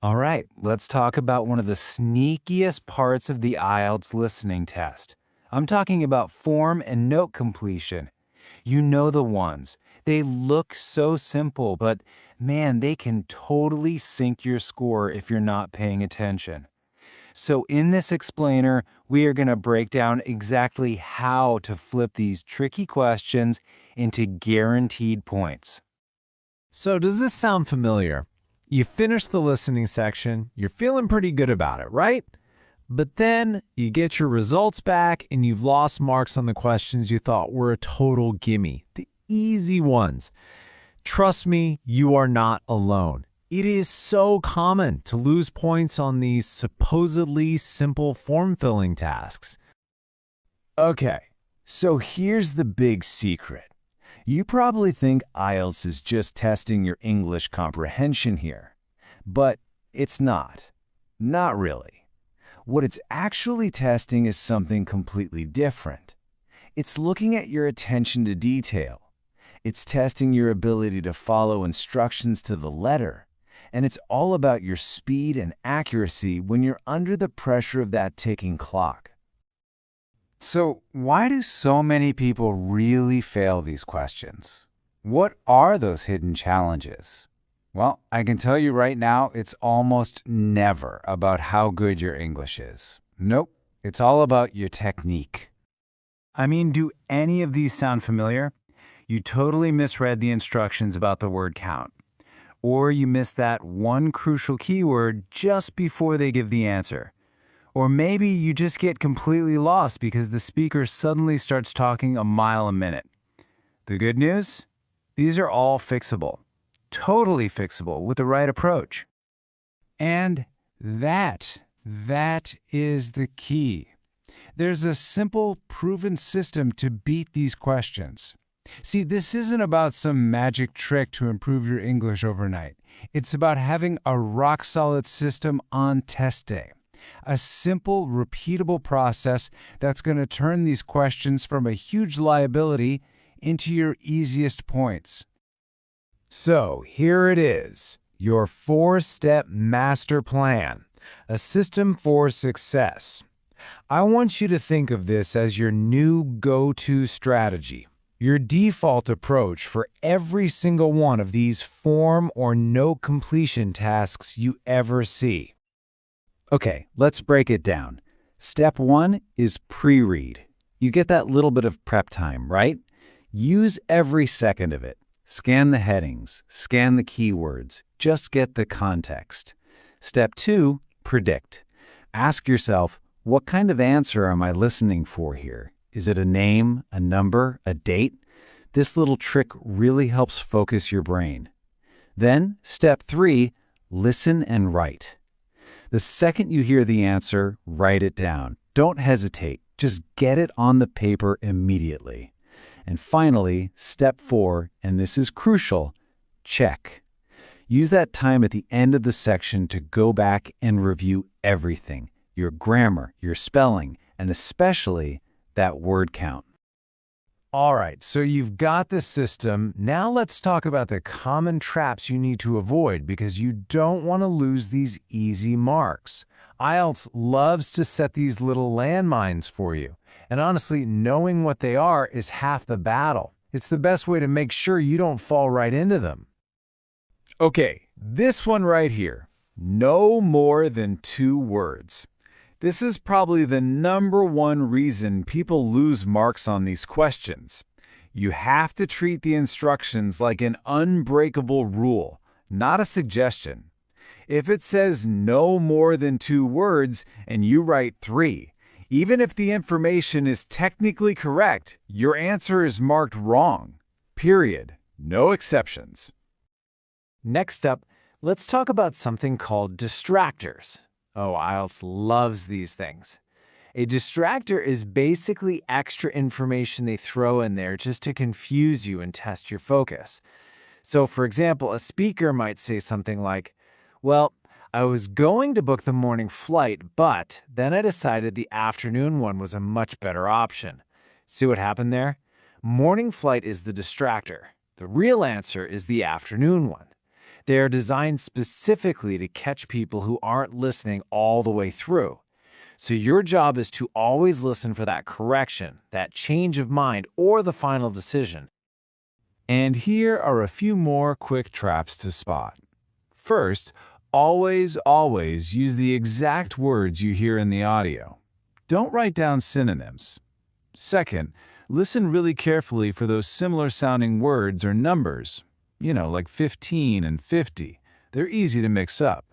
All right, let's talk about one of the sneakiest parts of the IELTS listening test. I'm talking about form and note completion. You know the ones. They look so simple, but man, they can totally sink your score if you're not paying attention. So in this explainer, we are going to break down exactly how to flip these tricky questions into guaranteed points. So does this sound familiar? You finish the listening section, you're feeling pretty good about it, right? But then you get your results back and you've lost marks on the questions you thought were a total gimme, the easy ones. Trust me, you are not alone. It is so common to lose points on these supposedly simple form-filling tasks. Okay, so here's the big secret. You probably think IELTS is just testing your English comprehension here, but it's not. Not really. What it's actually testing is something completely different. It's looking at your attention to detail. It's testing your ability to follow instructions to the letter. And it's all about your speed and accuracy when you're under the pressure of that ticking clock. So, why do so many people really fail these questions? What are those hidden challenges? Well, I can tell you right now, it's almost never about how good your English is. Nope, it's all about your technique. I mean, do any of these sound familiar? You totally misread the instructions about the word count. Or you missed that one crucial keyword just before they give the answer. Or maybe you just get completely lost because the speaker suddenly starts talking a mile a minute. The good news? These are all fixable. Totally fixable with the right approach. And that is the key. There's a simple, proven system to beat these questions. See, this isn't about some magic trick to improve your English overnight. It's about having a rock-solid system on test day. A simple, repeatable process that's going to turn these questions from a huge liability into your easiest points. So here it is, your 4-step master plan, a system for success. I want you to think of this as your new go-to strategy, your default approach for every single one of these form or note completion tasks you ever see. Okay, let's break it down. Step 1 is pre-read. You get that little bit of prep time, right? Use every second of it. Scan the headings, scan the keywords, just get the context. Step 2, predict. Ask yourself, what kind of answer am I listening for here? Is it a name, a number, a date? This little trick really helps focus your brain. Then, step 3, listen and write. The second you hear the answer, write it down. Don't hesitate. Just get it on the paper immediately. And finally, step 4, and this is crucial, check. Use that time at the end of the section to go back and review everything, your grammar, your spelling, and especially that word count. All right, so you've got the system. Now let's talk about the common traps you need to avoid because you don't want to lose these easy marks. IELTS loves to set these little landmines for you. And honestly, knowing what they are is half the battle. It's the best way to make sure you don't fall right into them. Okay, this one right here. No more than 2 words. This is probably the #1 reason people lose marks on these questions. You have to treat the instructions like an unbreakable rule, not a suggestion. If it says no more than 2 words and you write 3, even if the information is technically correct, your answer is marked wrong. Period. No exceptions. Next up, let's talk about something called distractors. Oh, IELTS loves these things. A distractor is basically extra information they throw in there just to confuse you and test your focus. So, for example, a speaker might say something like, well, I was going to book the morning flight, but then I decided the afternoon one was a much better option. See what happened there? Morning flight is the distractor. The real answer is the afternoon one. They are designed specifically to catch people who aren't listening all the way through. So your job is to always listen for that correction, that change of mind, or the final decision. And here are a few more quick traps to spot. First, always use the exact words you hear in the audio. Don't write down synonyms. Second, listen really carefully for those similar sounding words or numbers, like 15 and 50. They're easy to mix up.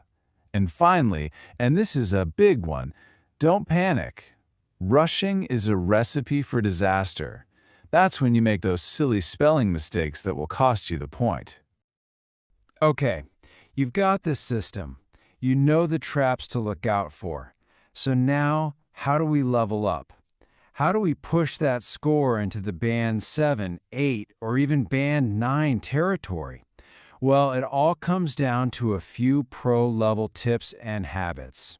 And finally, and this is a big one, don't panic. Rushing is a recipe for disaster. That's when you make those silly spelling mistakes that will cost you the point. Okay, you've got this system. You know the traps to look out for. So now, how do we level up? How do we push that score into the band 7, 8, or even band 9 territory? Well, it all comes down to a few pro-level tips and habits.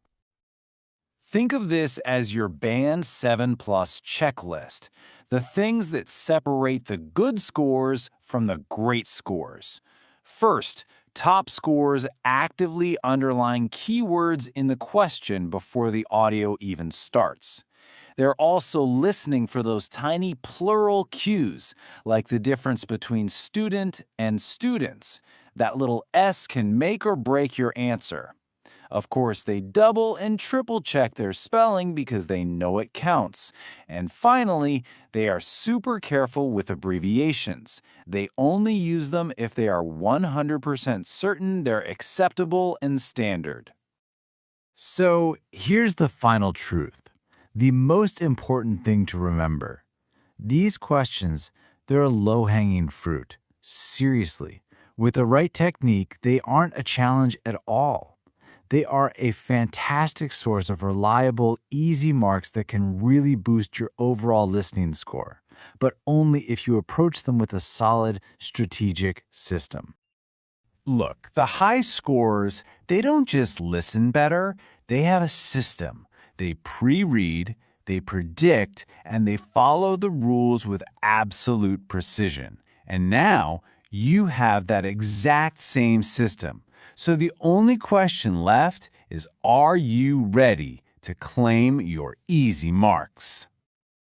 Think of this as your Band 7 Plus checklist, the things that separate the good scores from the great scores. First, top scores actively underline keywords in the question before the audio even starts. They're also listening for those tiny plural cues, like the difference between student and students. That little S can make or break your answer. Of course, they double and triple check their spelling because they know it counts. And finally, they are super careful with abbreviations. They only use them if they are 100% certain they're acceptable and standard. So here's the final truth. The most important thing to remember. These questions, they're low-hanging fruit. Seriously. With the right technique, they aren't a challenge at all. They are a fantastic source of reliable, easy marks that can really boost your overall listening score, but only if you approach them with a solid, strategic system. Look, the high scorers, they don't just listen better, they have a system. They pre-read, they predict, and they follow the rules with absolute precision. And now, you have that exact same system. So the only question left is, are you ready to claim your easy marks?